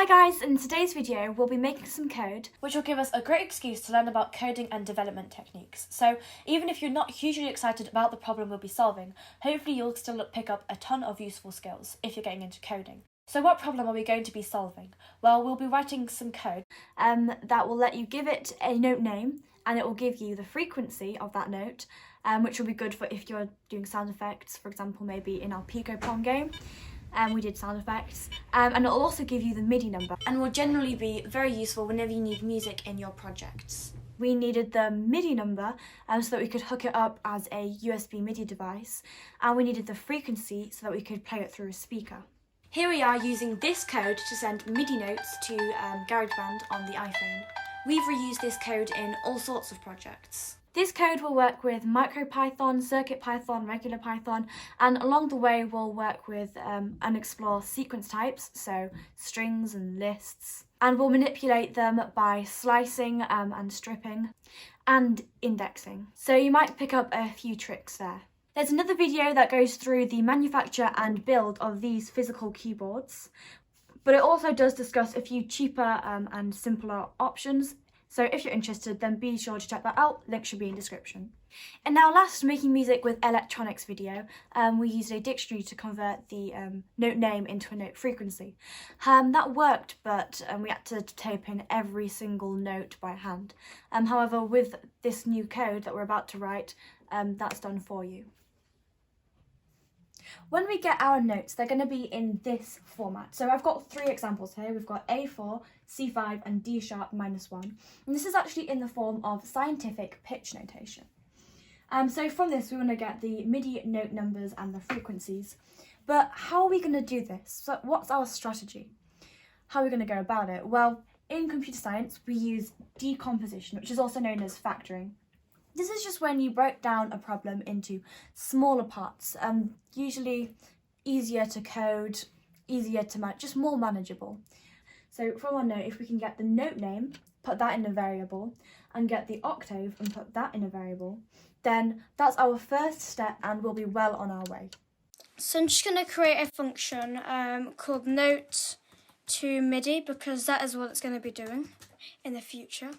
Hi guys, in today's video we'll be making some code which will give us a great excuse to learn about coding and development techniques. So even if you're not hugely excited about the problem we'll be solving, hopefully you'll still pick up a ton of useful skills if you're getting into coding. So what problem are we going to be solving? Well, we'll be writing some code that will let you give it a note name, and it will give you the frequency of that note, which will be good for if you're doing sound effects, for example, maybe in our Pico Pong game. We did sound effects, and it'll also give you the Midi number, and will generally be very useful whenever you need music in your projects. We needed the Midi number so that we could hook it up as a USB Midi device, and we needed the frequency so that we could play it through a speaker. Here we are using this code to send Midi notes to GarageBand on the iPhone. We've reused this code in all sorts of projects. This code will work with MicroPython, CircuitPython, regular Python, and along the way we'll work with and explore sequence types, so strings and lists, and we'll manipulate them by slicing and stripping and indexing. So you might pick up a few tricks there. There's another video that goes through the manufacture and build of these physical keyboards, but it also does discuss a few cheaper and simpler options. So if you're interested, then be sure to check that out. Link should be in description. In our last Making Music with Electronics video, we used a dictionary to convert the note name into a note frequency. That worked, but we had to type in every single note by hand. However, with this new code that we're about to write, that's done for you. When we get our notes, they're going to be in this format. So I've got three examples here. We've got A4, C5 and D sharp -1. And this is actually in the form of scientific pitch notation. So from this we want to get the MIDI note numbers and the frequencies. But how are we going to do this? So what's our strategy? How are we going to go about it? Well, in computer science we use decomposition, which is also known as factoring. This is just when you break down a problem into smaller parts, usually easier to code, easier to just more manageable. So from our note, if we can get the note name, put that in a variable, and get the octave and put that in a variable, then that's our first step and we'll be well on our way. So I'm just going to create a function called note to MIDI, because that is what it's going to be doing in the future.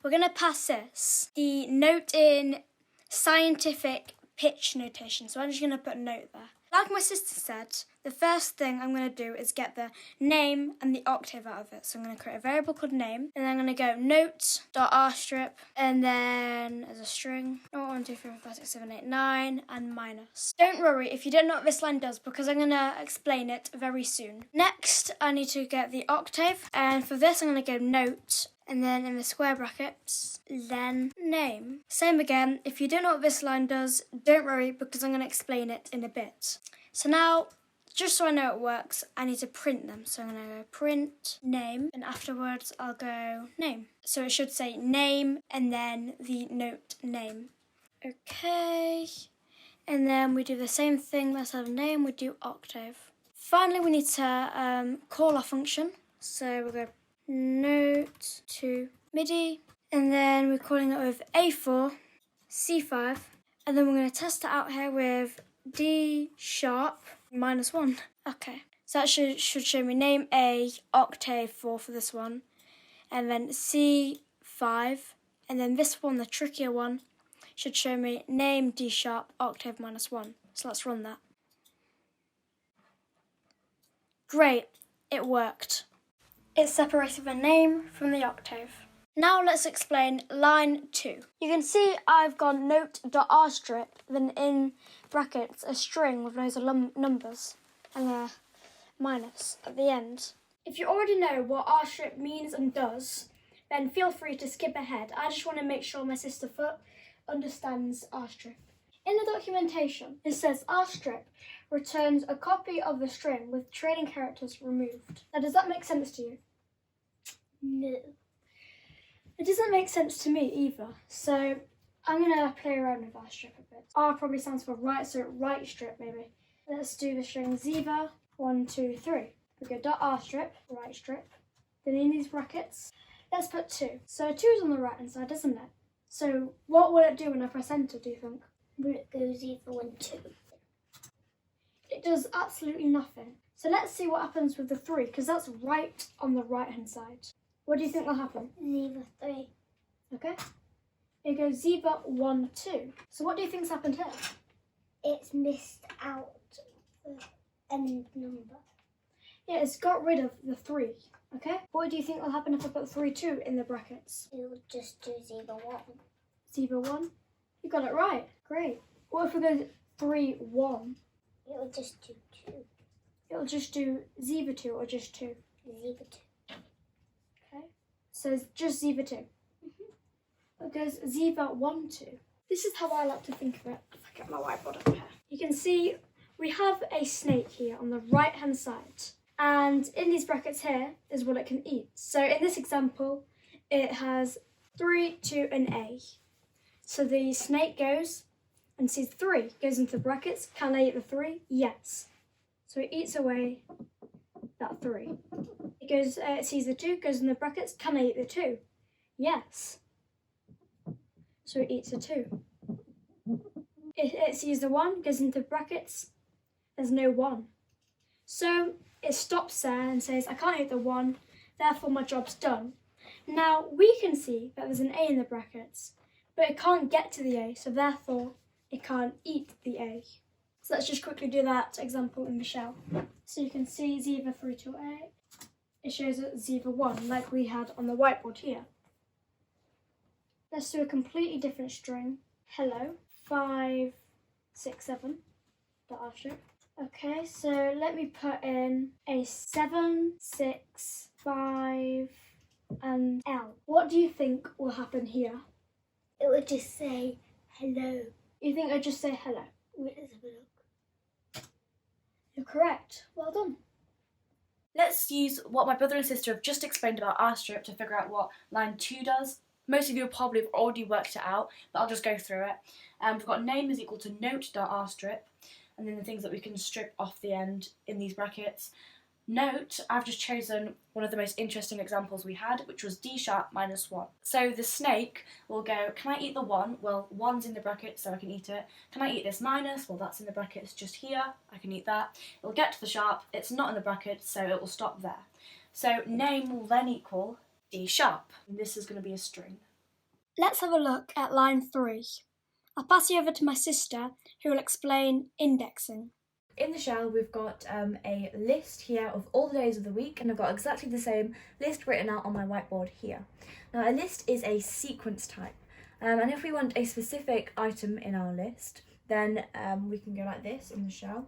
We're going to pass this the note in scientific pitch notation. So I'm just going to put a note there. Like my sister said, the first thing I'm going to do is get the name and the octave out of it. So I'm going to create a variable called name, and then I'm going to go note.rstrip, and then as a string, 1, 2, 3, 4, 5, 6, 7, 8, 9, and minus. Don't worry if you don't know what this line does, because I'm going to explain it very soon. Next, I need to get the octave, and for this I'm going to go note, and then in the square brackets, then name. Same again, if you don't know what this line does, don't worry, because I'm going to explain it in a bit. So now, just so I know it works, I need to print them. So I'm going to go print name, and afterwards I'll go name. So it should say name and then the note name. Okay, and then we do the same thing, let's have name, we do octave. Finally we need to call our function. So we'll go note to MIDI, and then we're calling it with A4, C5, and then we're going to test it out here with D sharp -1. Okay, so that should show me name A, octave 4 for this one, and then C5, and then this one, the trickier one, should show me name D sharp, octave -1. So let's run that. Great, it worked. It separated the name from the octave. Now let's explain line 2. You can see I've gone note.rstrip, then in brackets a string with loads of numbers and a minus at the end. If you already know what rstrip means and does, then feel free to skip ahead. I just want to make sure my sister understands rstrip. In the documentation, it says rstrip returns a copy of the string with trailing characters removed. Now, does that make sense to you? No. It doesn't make sense to me either. So I'm going to play around with rstrip a bit. R probably stands for right, so right strip maybe. Let's do the string either 1, 2, 3. We go .rstrip, right strip. Then in these brackets, let's put 2. So 2 is on the right hand side, isn't it? So what will it do when I press enter, do you think? But it goes either 1, 2. It does absolutely nothing. So let's see what happens with the 3, because that's right on the right-hand side. What do you think will happen? Neither 3. Okay. It goes zebra 1, 2. So what do you think's happened here? It's missed out the end number. Yeah, it's got rid of the 3. Okay. What do you think will happen if I put 3, 2 in the brackets? It will just do zebra 1. Zebra 1. You got it right. Great. What if we go 3, 1? It will just do 2. It'll just do zebra 2 or just 2? Zebra 2. Okay. So it's just zebra 2. It goes zebra 1, 2. This is how I like to think of it. If I get my whiteboard up here. You can see we have a snake here on the right hand side. And in these brackets here is what it can eat. So in this example, it has 3, 2 and A. So the snake goes and sees 3, goes into the brackets. Can I eat the 3? Yes. So it eats away that 3. It goes, it sees the 2, goes in the brackets. Can I eat the 2? Yes. So it eats a 2. It sees the 1, goes into brackets. There's no 1. So it stops there and says, I can't eat the 1, therefore my job's done. Now we can see that there's an A in the brackets, but it can't get to the A, so therefore it can't eat the A. So let's just quickly do that example in the shell. So you can see zebra 3 to A. It shows it zebra 1, like we had on the whiteboard here. Let's do a completely different string. Hello, 5, 6, 7. .rstrip. Okay, so let me put in a 7, 6, 5, and L. What do you think will happen here? It will just say hello. You think I'd just say hello? Let's have a look. You're correct. Well done. Let's use what my brother and sister have just explained about rstrip to figure out what line 2 does. Most of you probably have already worked it out, but I'll just go through it. We've got name is equal to note.rstrip, and then the things that we can strip off the end in these brackets. Note, I've just chosen one of the most interesting examples we had, which was D# -1. So the snake will go, can I eat the 1? Well, 1's in the brackets, so I can eat it. Can I eat this minus? Well, that's in the brackets just here. I can eat that. It'll get to the sharp. It's not in the brackets, so it will stop there. So name will then equal D#. And this is going to be a string. Let's have a look at line 3. I'll pass you over to my sister, who will explain indexing. In the shell, we've got a list here of all the days of the week, and I've got exactly the same list written out on my whiteboard here. Now, a list is a sequence type, and if we want a specific item in our list, then we can go like this in the shell.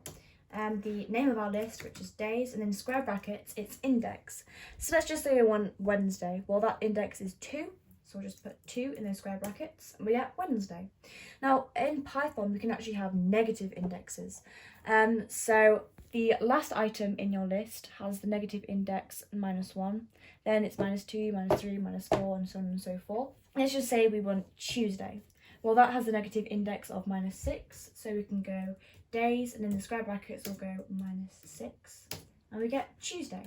The name of our list, which is days, and then square brackets, it's index. So let's just say we want Wednesday. Well, that index is 2. So we'll just put 2 in those square brackets and we get Wednesday. Now in Python we can actually have negative indexes. So the last item in your list has the negative index -1, then it's -2, -3, -4 and so on and so forth. Let's just say we want Tuesday. Well, that has the negative index of -6, so we can go days and in the square brackets we'll go -6 and we get Tuesday.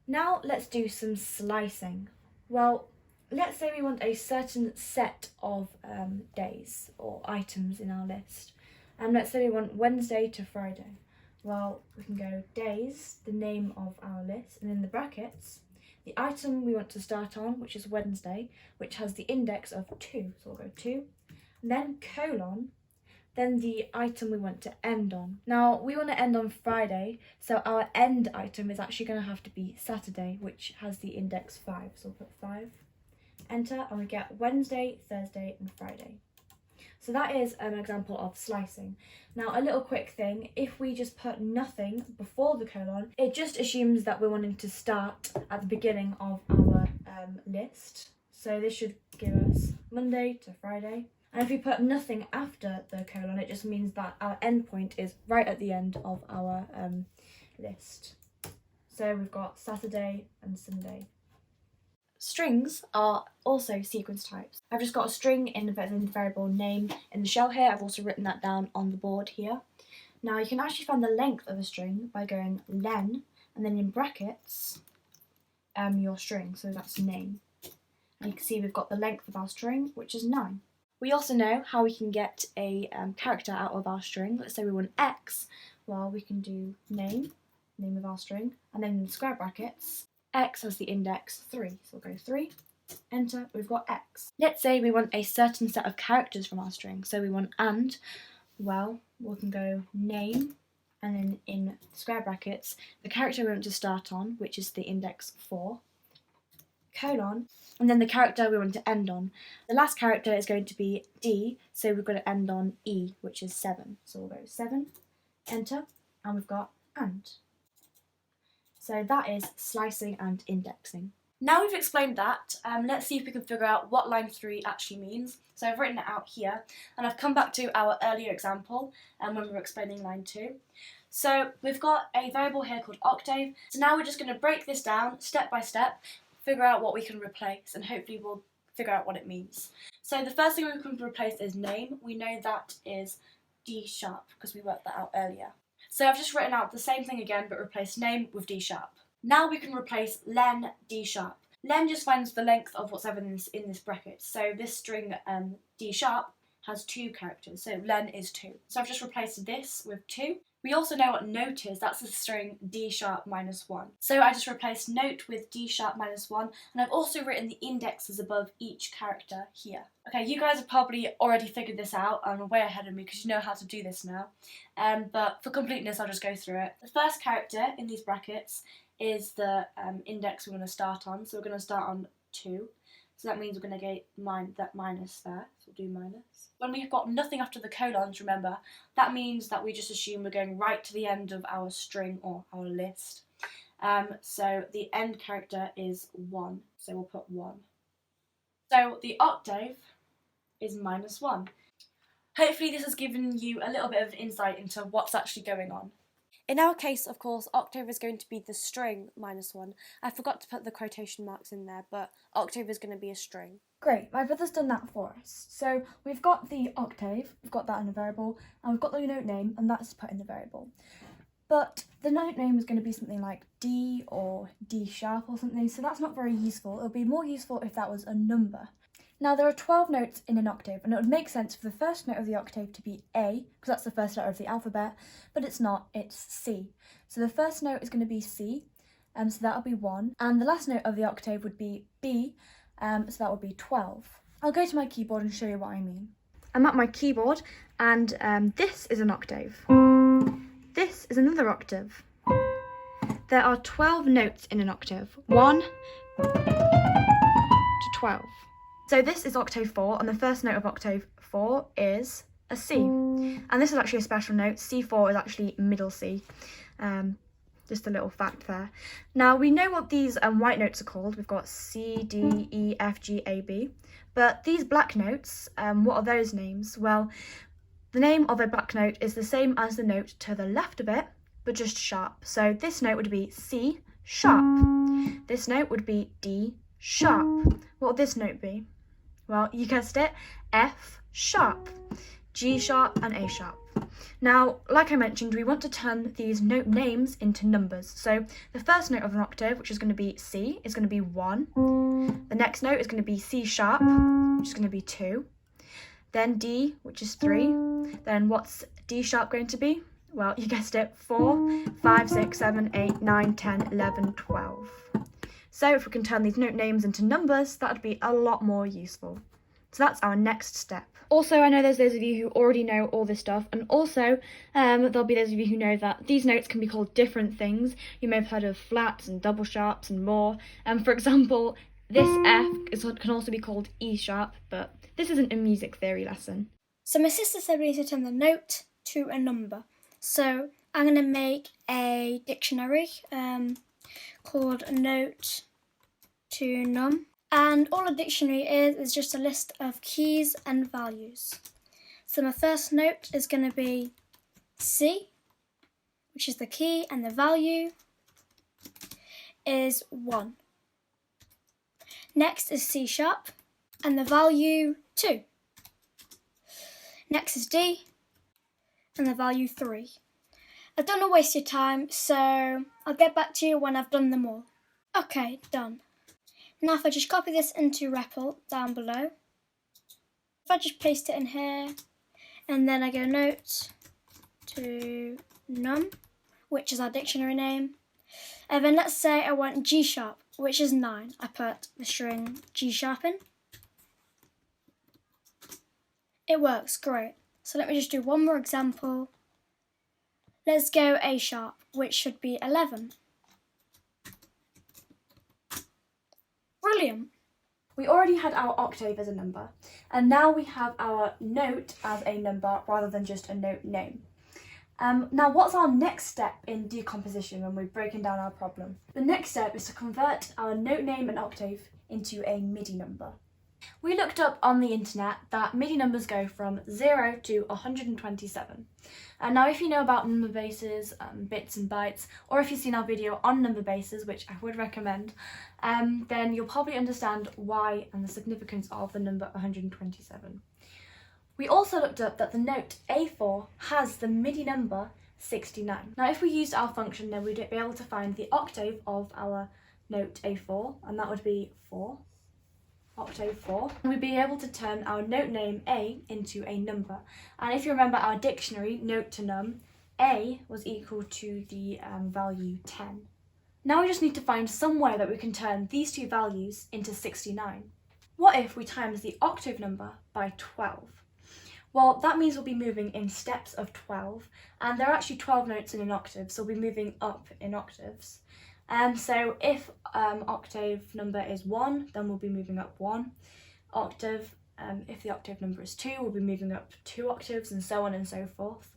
Now let's do some slicing. Well, let's say we want a certain set of days or items in our list. And let's say we want Wednesday to Friday. Well, we can go days, the name of our list, and in the brackets, the item we want to start on, which is Wednesday, which has the index of 2. So we'll go 2, and then colon, then the item we want to end on. Now, we want to end on Friday, so our end item is actually going to have to be Saturday, which has the index 5. So we'll put 5, enter, and we get Wednesday, Thursday, and Friday. So that is an example of slicing. Now, a little quick thing, if we just put nothing before the colon, it just assumes that we're wanting to start at the beginning of our list. So this should give us Monday to Friday. And if we put nothing after the colon, it just means that our endpoint is right at the end of our list. So we've got Saturday and Sunday. Strings are also sequence types. I've just got a string in the variable name in the shell here. I've also written that down on the board here. Now you can actually find the length of a string by going len and then in brackets your string, so that's name. And you can see we've got the length of our string, which is 9. We also know how we can get a character out of our string. Let's say we want X. Well, we can do name of our string, and then in square brackets, x as the index 3. So we'll go 3, enter, we've got x. Let's say we want a certain set of characters from our string. So we want and, well, we can go name, and then in square brackets, the character we want to start on, which is the index 4, colon, and then the character we want to end on. The last character is going to be D, so we've got to end on E, which is 7. So we'll go 7, enter, and we've got and. So that is slicing and indexing. Now we've explained that, let's see if we can figure out what line 3 actually means. So I've written it out here, and I've come back to our earlier example when we were explaining line 2. So we've got a variable here called octave. So now we're just going to break this down step by step, figure out what we can replace, and hopefully we'll figure out what it means. So the first thing we can replace is name. We know that is D sharp because we worked that out earlier. So I've just written out the same thing again but replaced name with D sharp. Now we can replace len D sharp. Len just finds the length of what's ever in this bracket. So this string D sharp has 2 characters, so len is 2. So I've just replaced this with 2. We also know what note is, that's the string D sharp minus 1. So I just replaced note with D sharp minus 1, and I've also written the indexes above each character here. Okay, you guys have probably already figured this out and are way ahead of me because you know how to do this now. But for completeness, I'll just go through it. The first character in these brackets is the index we're going to start on, so we're going to start on 2. So that means we're going to get that minus there, so we'll do minus. When we've got nothing after the colons, remember, that means that we just assume we're going right to the end of our string or our list. So the end character is 1, so we'll put 1. So the octave is minus 1. Hopefully this has given you a little bit of insight into what's actually going on. In our case, of course, octave is going to be the string minus 1. I forgot to put the quotation marks in there, but octave is going to be a string. Great, my brother's done that for us. So we've got the octave, we've got that in a variable, and we've got the note name, and that's put in the variable. But the note name is going to be something like D or D sharp or something, so that's not very useful. It would be more useful if that was a number. Now there are 12 notes in an octave, and it would make sense for the first note of the octave to be A, because that's the first letter of the alphabet, but it's not, it's C. So the first note is going to be C, so that'll be 1, and the last note of the octave would be B, so that would be 12. I'll go to my keyboard and show you what I mean. I'm at my keyboard, and this is an octave. This is another octave. There are 12 notes in an octave, 1 to 12. So this is octave 4, and the first note of octave 4 is a C. And this is actually a special note. C4 is actually middle C. Just a little fact there. Now we know what these white notes are called. We've got C, D, E, F, G, A, B. But these black notes, what are those names? Well, the name of a black note is the same as the note to the left of it, but just sharp. So this note would be C sharp. This note would be D sharp. What would this note be? Well, you guessed it, F sharp, G sharp and A sharp. Now, like I mentioned, we want to turn these note names into numbers. So the first note of an octave, which is going to be C, is going to be 1. The next note is going to be C sharp, which is going to be 2. Then D, which is 3. Then what's D sharp going to be? Well, you guessed it, 4, 5, 6, 7, 8, 9, 10, 11, 12. So if we can turn these note names into numbers, that would be a lot more useful. So that's our next step. Also, I know there's those of you who already know all this stuff, and also there'll be those of you who know that these notes can be called different things. You may have heard of flats and double sharps and more. For example, this F can also be called E sharp, but this isn't a music theory lesson. So my sister said we need to turn the note to a number. So I'm going to make a dictionary called note to num. And all a dictionary is just a list of keys and values. So my first note is going to be C, which is the key, and the value is 1. Next is C sharp, and the value 2. Next is D, and the value 3. I don't want to waste your time, so I'll get back to you when I've done them all. Okay, done. Now if I just copy this into REPL down below, if I just paste it in here, and then I go note to num, which is our dictionary name. And then let's say I want G sharp, which is 9. I put the string G sharp in. It works, great. So let me just do one more example. Let's go A sharp, which should be 11. Brilliant. We already had our octave as a number, and now we have our note as a number rather than just a note name. Now, what's our next step in decomposition when we're breaking down our problem? The next step is to convert our note name and octave into a Midi number. We looked up on the internet that Midi numbers go from 0 to 127. And now if you know about number bases, bits and bytes, or if you've seen our video on number bases, which I would recommend, then you'll probably understand why and the significance of the number 127. We also looked up that the note A4 has the Midi number 69. Now if we used our function, then we'd be able to find the octave of our note A4, and that would be 4. Octave 4, and we'd be able to turn our note name A into a number. And if you remember our dictionary, note to num, A was equal to the value 10. Now we just need to find some way that we can turn these two values into 69. What if we times the octave number by 12? Well, that means we'll be moving in steps of 12, and there are actually 12 notes in an octave, so we'll be moving up in octaves. So if octave number is 1, then we'll be moving up 1 octave. If the octave number is 2, we'll be moving up 2 octaves, and so on and so forth.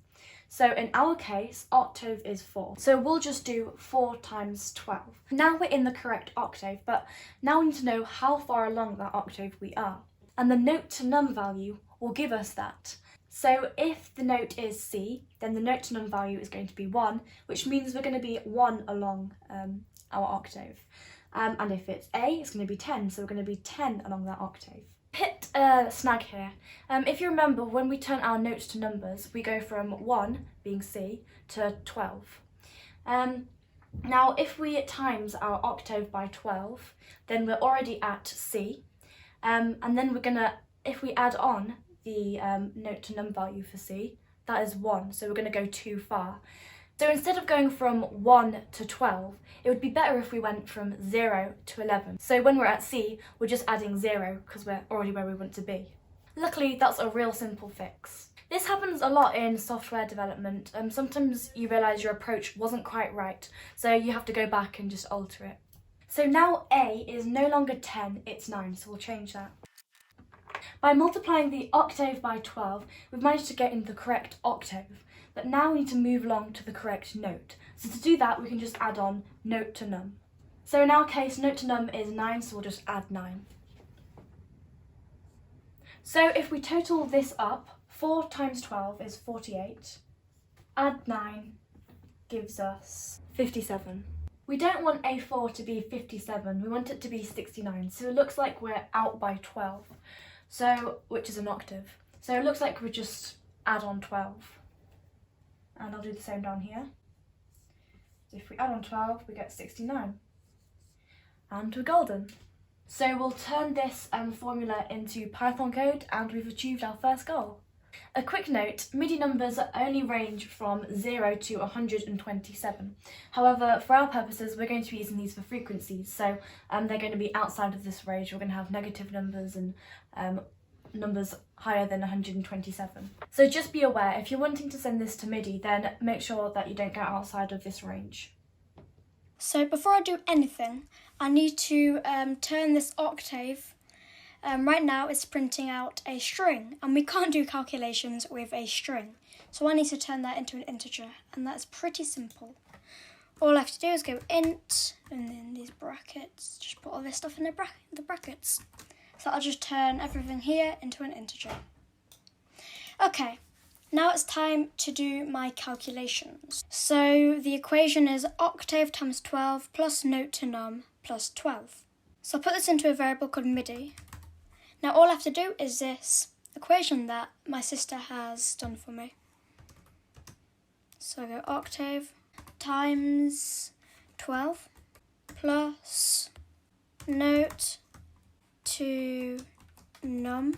So in our case, octave is 4. So we'll just do 4 times 12. Now we're in the correct octave, but now we need to know how far along that octave we are. And the note to num value will give us that. So if the note is C, then the note to num value is going to be 1, which means we're going to be 1 along our octave. And if it's A, it's going to be 10, so we're going to be 10 along that octave. Hit a snag here. If you remember, when we turn our notes to numbers, we go from 1, being C, to 12. Now, if we times our octave by 12, then we're already at C. And then we're going to, if we add on the note to num value for C, that is 1, so we're going to go too far. So instead of going from 1 to 12, it would be better if we went from 0 to 11. So when we're at C, we're just adding 0 because we're already where we want to be. Luckily, that's a real simple fix. This happens a lot in software development. Sometimes you realise your approach wasn't quite right, so you have to go back and just alter it. So now A is no longer 10, it's 9, so we'll change that. By multiplying the octave by 12, we've managed to get into the correct octave, but now we need to move along to the correct note. So to do that, we can just add on note to num. So in our case, note to num is 9, so we'll just add 9. So if we total this up, 4 times 12 is 48. Add 9 gives us 57. We don't want A4 to be 57, we want it to be 69, so it looks like we're out by 12. So, which is an octave. So it looks like we just add on 12. And I'll do the same down here. So if we add on 12, we get 69. And we're golden. So we'll turn this formula into Python code, and we've achieved our first goal. A quick note, Midi numbers only range from 0 to 127. However, for our purposes, we're going to be using these for frequencies, so they're going to be outside of this range. We're going to have negative numbers and numbers higher than 127. So just be aware, if you're wanting to send this to Midi, then make sure that you don't go outside of this range. So before I do anything, I need to turn this octave. Right now it's printing out a string, and we can't do calculations with a string. So I need to turn that into an integer, and that's pretty simple. All I have to do is go int, and then these brackets, just put all this stuff in the brackets. So I'll just turn everything here into an integer. Okay, now it's time to do my calculations. So the equation is octave times 12 plus note to num plus 12. So I'll put this into a variable called Midi. Now all I have to do is this equation that my sister has done for me. So I go octave times 12 plus note to num.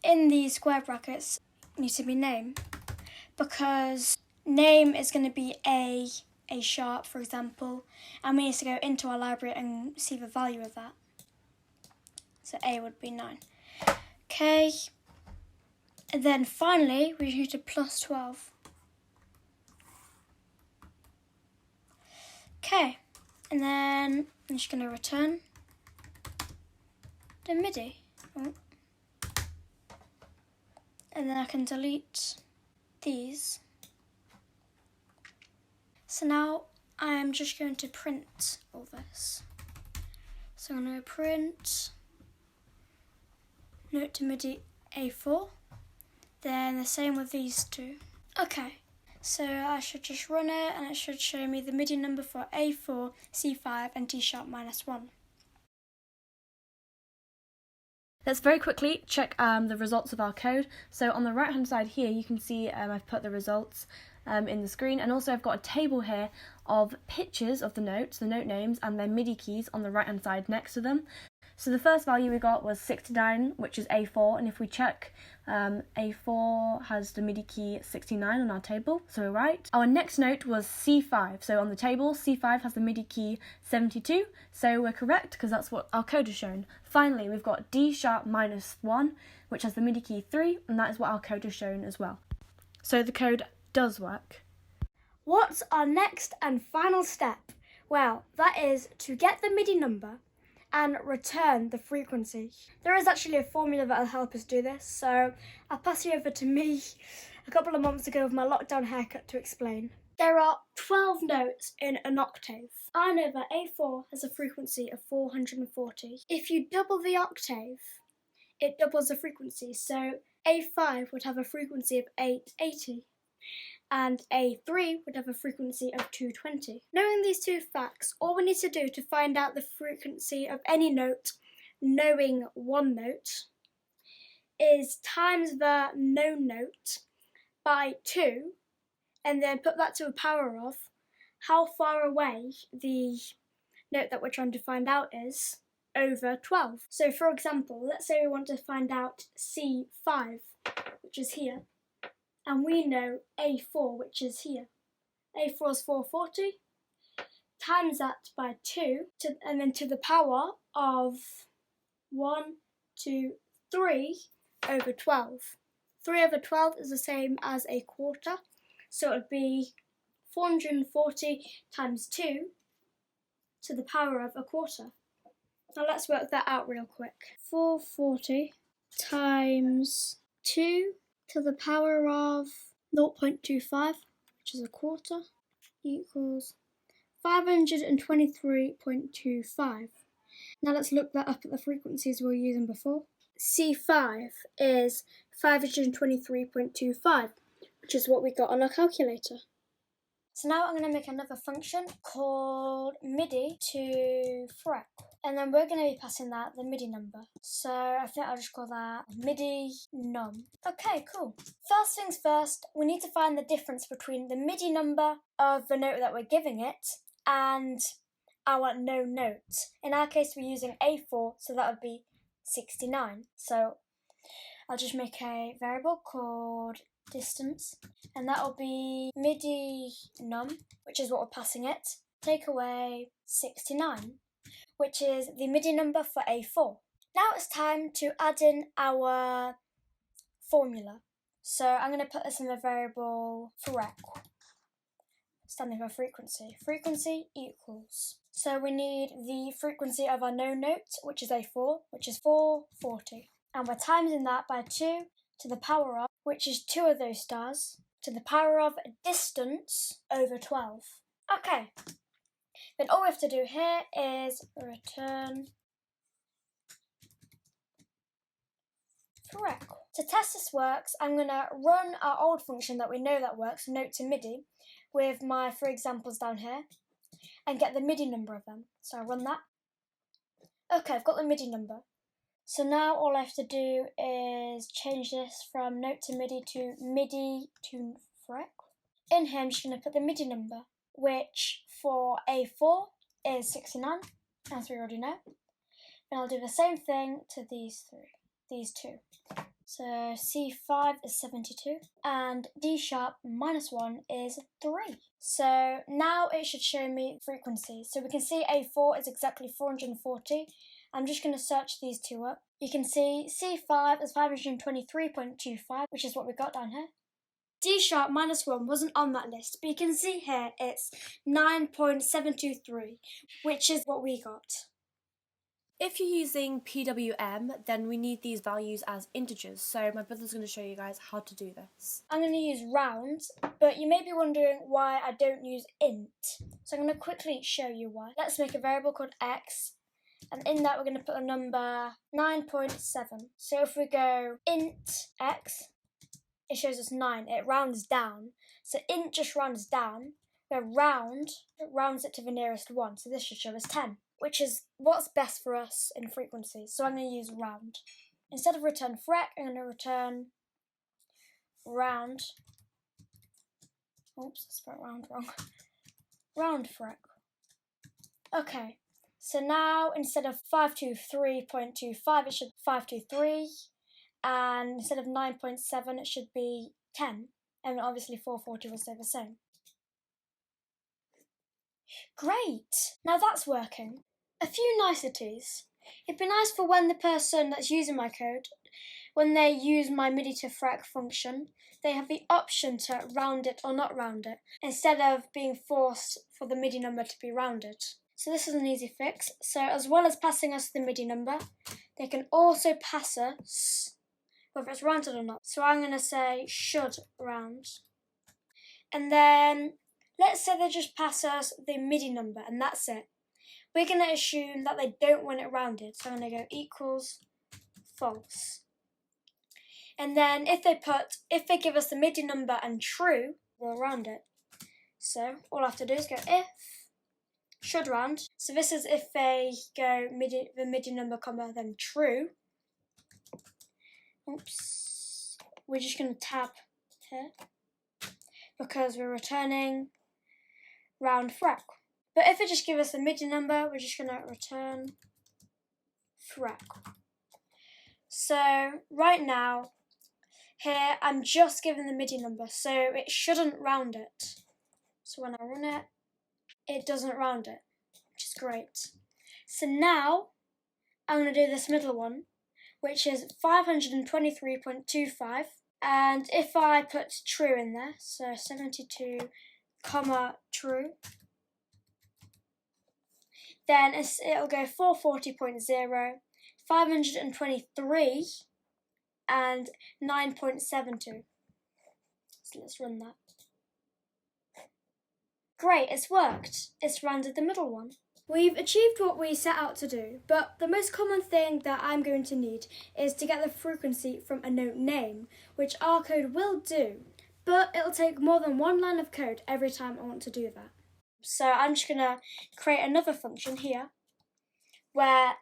In these square brackets need to be name, because name is going to be A sharp, for example, and we need to go into our library and see the value of that. So A would be 9. Okay, and then finally we need to plus 12. Okay, and then I'm just going to return the MIDI. Oh. And then I can delete these. So now I'm just going to print all this. So I'm going to print note to MIDI A4. Then the same with these two. Okay, so I should just run it and it should show me the MIDI number for A4, C5 and D sharp -1. Let's very quickly check the results of our code. So on the right hand side here you can see I've put the results in the screen, and also I've got a table here of pictures of the notes, the note names and their MIDI keys on the right hand side next to them. So the first value we got was 69, which is A4, and if we check, A4 has the MIDI key 69 on our table, so we're right. Our next note was C5, so on the table, C5 has the MIDI key 72, so we're correct because that's what our code has shown. Finally, we've got D sharp -1, which has the MIDI key 3, and that is what our code has shown as well. So the code does work. What's our next and final step? Well, that is to get the MIDI number and return the frequency. There is actually a formula that will help us do this, so I'll pass you over to me a couple of months ago with my lockdown haircut to explain. There are 12 notes in an octave. I know that A4 has a frequency of 440. If you double the octave, it doubles the frequency, so A5 would have a frequency of 880. And A3 would have a frequency of 220. Knowing these two facts, all we need to do to find out the frequency of any note, knowing one note, is times the known note by 2, and then put that to the power of how far away the note that we're trying to find out is over 12. So for example, let's say we want to find out C5, which is here. And we know A4, which is here. A4 is 440, times that by 2, and then to the power of 1, 2, 3 over 12. 3 over 12 is the same as a quarter, so it would be 440 times 2 to the power of a quarter. Now let's work that out real quick. 440 times 2 to the power of 0.25, which is a quarter, equals 523.25. Now let's look that up at the frequencies we were using before. C5 is 523.25, which is what we got on our calculator. So now I'm going to make another function called Midi to frec. And then we're going to be passing that the MIDI number. So I think I'll just call that MIDI num. Okay, cool. First things first, we need to find the difference between the MIDI number of the note that we're giving it and our known note. In our case, we're using A4, so that would be 69. So I'll just make a variable called distance, and that will be MIDI num, which is what we're passing it, take away 69. Which is the MIDI number for A4. Now it's time to add in our formula. So I'm going to put this in the variable frec, standing for frequency. Frequency equals. So we need the frequency of our known note, which is A4, which is 440. And we're timesing that by 2 to the power of, which is 2 of those stars, to the power of distance over 12. Okay. Then all we have to do here is return frec. To test this works, I'm going to run our old function that we know that works, note to MIDI, with my 3 examples down here, and get the MIDI number of them. So I run that. Okay, I've got the MIDI number. So now all I have to do is change this from note to MIDI to frec. In here, I'm just going to put the MIDI number, which for A4 is 69, as we already know. And I'll do the same thing to these two. So C5 is 72 and D sharp minus 1 is 3. So now it should show me frequency. So we can see A4 is exactly 440. I'm just going to search these two up. You can see C5 is 523.25, which is what we got down here. D sharp minus 1 wasn't on that list, but you can see here it's 9.723, which is what we got. If you're using PWM, then we need these values as integers. So my brother's going to show you guys how to do this. I'm going to use round, but you may be wondering why I don't use int. So I'm going to quickly show you why. Let's make a variable called x, and in that we're going to put a number 9.7. So if we go int x, it shows us 9. It rounds down. So int just rounds down, where round, it rounds it to the nearest 1. So this should show us 10. Which is what's best for us in frequency. So I'm going to use round. Instead of return frec, I'm going to return round. Oops, I spelled round wrong. Round frec. Okay, so now instead of 523.25, it should be 523. And instead of 9.7, it should be 10. And obviously 440 will stay the same. Great! Now that's working. A few niceties. It'd be nice for when the person that's using my code, when they use my Midi to frec function, they have the option to round it or not round it, instead of being forced for the Midi number to be rounded. So this is an easy fix. So as well as passing us the Midi number, they can also pass us whether it's rounded or not. So I'm going to say should round. And then let's say they just pass us the Midi number and that's it. We're going to assume that they don't want it rounded. So I'm going to go equals false. And then if they give us the Midi number and true, we'll round it. So all I have to do is go if should round. So this is if they go the Midi number comma then true. Oops. We're just going to tab here because we're returning round frec. But if it just gives us a Midi number, we're just going to return frec. So right now, here I'm just giving the Midi number, so it shouldn't round it. So when I run it, it doesn't round it, which is great. So now I'm going to do this middle one, which is 523.25. And if I put true in there, so 72, comma true, then it'll go 440.0, 523, and 9.72. So let's run that. Great, it's worked. It's rounded the middle one. We've achieved what we set out to do, but the most common thing that I'm going to need is to get the frequency from a note name, which our code will do, but it'll take more than one line of code every time I want to do that. So I'm just going to create another function here where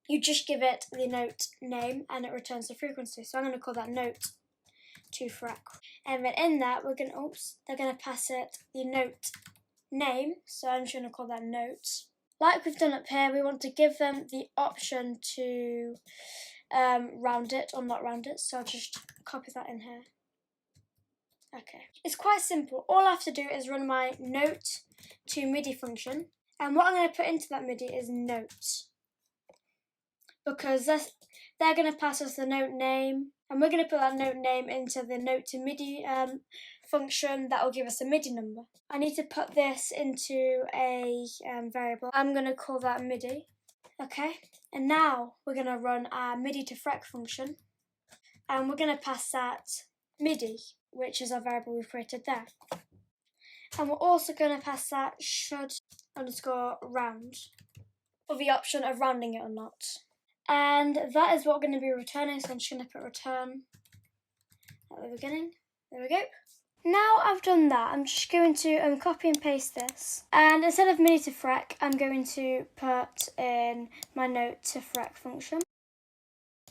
you just give it the note name and it returns the frequency. So I'm going to call that note to frec. And then in that they're going to pass it the note name. So I'm just going to call that note. Like we've done up here, we want to give them the option to round it or not round it. So I'll just copy that in here. Okay. It's quite simple. All I have to do is run my note to Midi function, and what I'm going to put into that Midi is note, because they're going to pass us the note name, and we're going to put that note name into the note to Midi function that will give us a Midi number. I need to put this into a variable. I'm going to call that Midi. Okay, and now we're going to run our Midi to frec function, and we're going to pass that Midi, which is our variable we've created there. And we're also going to pass that should underscore round for the option of rounding it or not. And that is what we're going to be returning, so I'm just going to put return at the beginning. There we go. Now I've done that, I'm just going to copy and paste this. And instead of Midi to frec, I'm going to put in my note to frec function.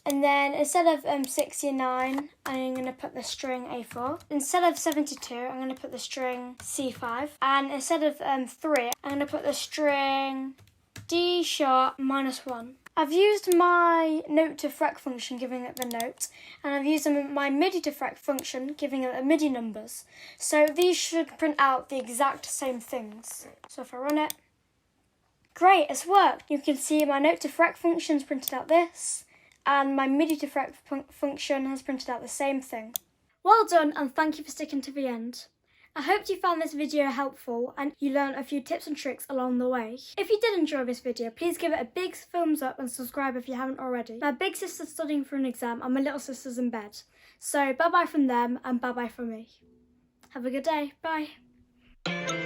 And then instead of 69, I'm going to put the string A4. Instead of 72, I'm going to put the string C5. And instead of 3, I'm going to put the string D sharp minus 1. I've used my note to frec function, giving it the note, and I've used my Midi to frec function, giving it the Midi numbers. So these should print out the exact same things. So if I run it, great, it's worked. You can see my note to frec function's printed out this, and my Midi to frec function has printed out the same thing. Well done, and thank you for sticking to the end. I hope you found this video helpful and you learned a few tips and tricks along the way. If you did enjoy this video, please give it a big thumbs up and subscribe if you haven't already. My big sister's studying for an exam and my little sister's in bed. So bye bye from them and bye bye from me. Have a good day. Bye.